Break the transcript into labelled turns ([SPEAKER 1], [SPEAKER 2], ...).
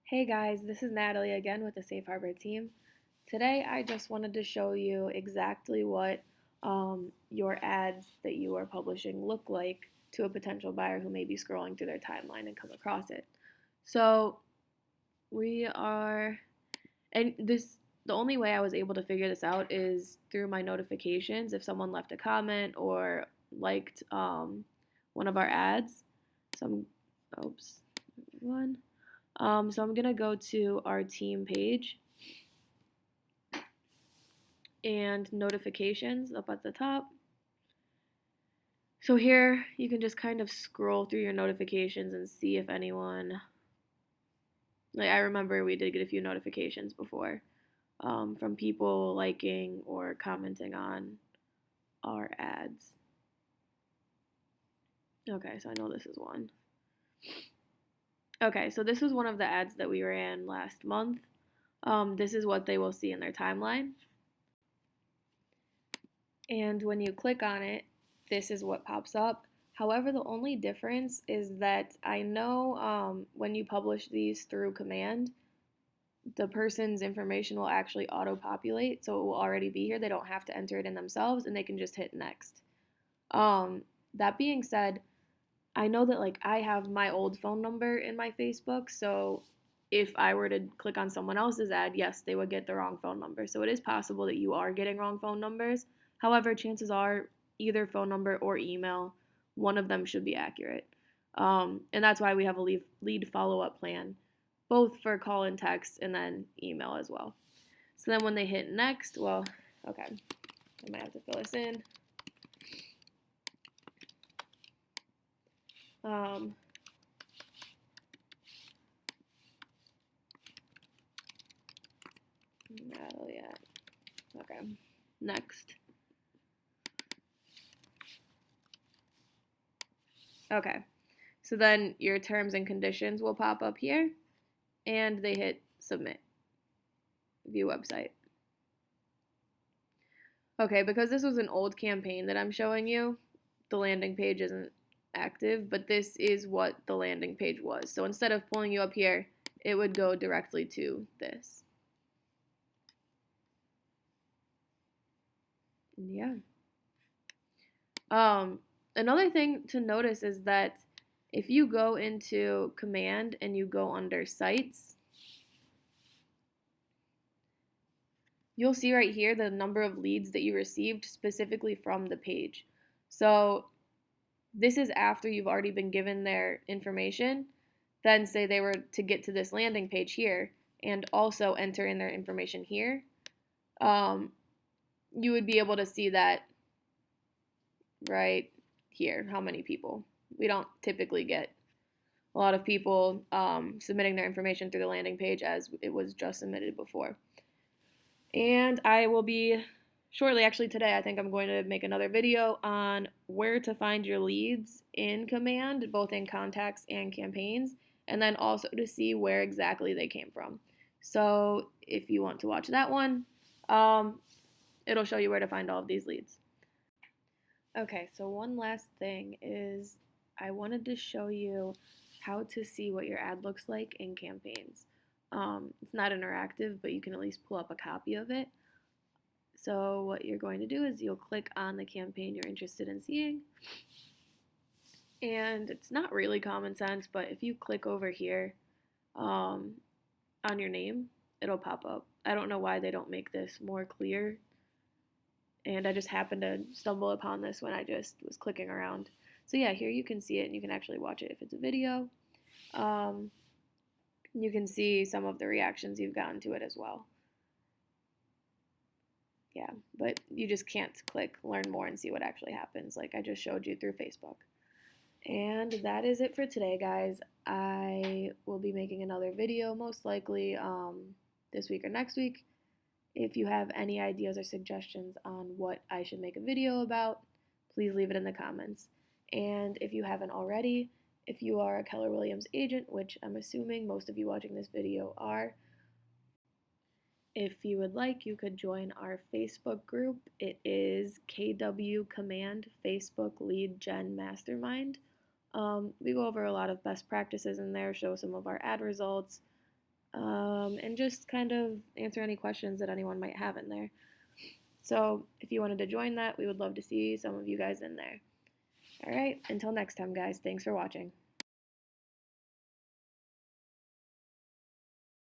[SPEAKER 1] Hey guys, this is Natalie again with the Safe Harbor team. Today I just wanted to show you exactly what your ads that you are publishing look like to a potential buyer who may be scrolling through their timeline and come across it. So we are, and the only way I was able to figure this out is through my notifications. If someone left a comment or liked one of our ads, oops, one. So I'm gonna go to our team page and notifications up at the top. So here you can just kind of scroll through your notifications and see if anyone, like I remember we did get a few notifications before from people liking or commenting on our ads. Okay, so I know this is one. Okay, so this was one of the ads that we ran last month. This is what they will see in their timeline. And when you click on it, this is what pops up. However, the only difference is that I know when you publish these through command, the person's information will actually auto-populate, so it will already be here. They don't have to enter it in themselves, and they can just hit next. That being said, I know that like I have my old phone number in my Facebook, so if I were to click on someone else's ad, yes, they would get the wrong phone number. So it is possible that you are getting wrong phone numbers. However, chances are either phone number or email, one of them should be accurate. And that's why we have a lead follow-up plan, both for call and text and then email as well. So then when they hit next, well, okay, I might have to fill this in. No, yeah. Okay. Next. Okay. So then your terms and conditions will pop up here, and they hit submit. View website. Okay, because this was an old campaign that I'm showing you, the landing page isn't active, but this is what the landing page was. So instead of pulling you up here, it would go directly to this. Yeah. Another thing to notice is that if you go into command and you go under sites, you'll see right here the number of leads that you received specifically from the page. So this is after you've already been given their information. Then say they were to get to this landing page here and also enter in their information here. You would be able to see that right here, how many people. We don't typically get a lot of people submitting their information through the landing page as it was just submitted before. And I will be shortly, actually today, I think I'm going to make another video on where to find your leads in command, both in contacts and campaigns, and then also to see where exactly they came from. So if you want to watch that one, it'll show you where to find all of these leads. Okay, so one last thing is I wanted to show you how to see what your ad looks like in campaigns. It's not interactive, but you can at least pull up a copy of it. So what you're going to do is you'll click on the campaign you're interested in seeing. And it's not really common sense, but if you click over here on your name, it'll pop up. I don't know why they don't make this more clear. And I just happened to stumble upon this when I just was clicking around. So yeah, here you can see it and you can actually watch it if it's a video. You can see some of the reactions you've gotten to it as well. Yeah, but you just can't click learn more and see what actually happens like I just showed you through Facebook. And that is it for today, guys. I will be making another video most likely this week or next week. If you have any ideas or suggestions on what I should make a video about, please leave it in the comments. And if you haven't already, if you are a Keller Williams agent, which I'm assuming most of you watching this video are, if you would like, you could join our Facebook group. It is KW Command Facebook Lead Gen Mastermind. We go over a lot of best practices in there, show some of our ad results, and just kind of answer any questions that anyone might have in there. So if you wanted to join that, we would love to see some of you guys in there. All right, until next time, guys, thanks for watching.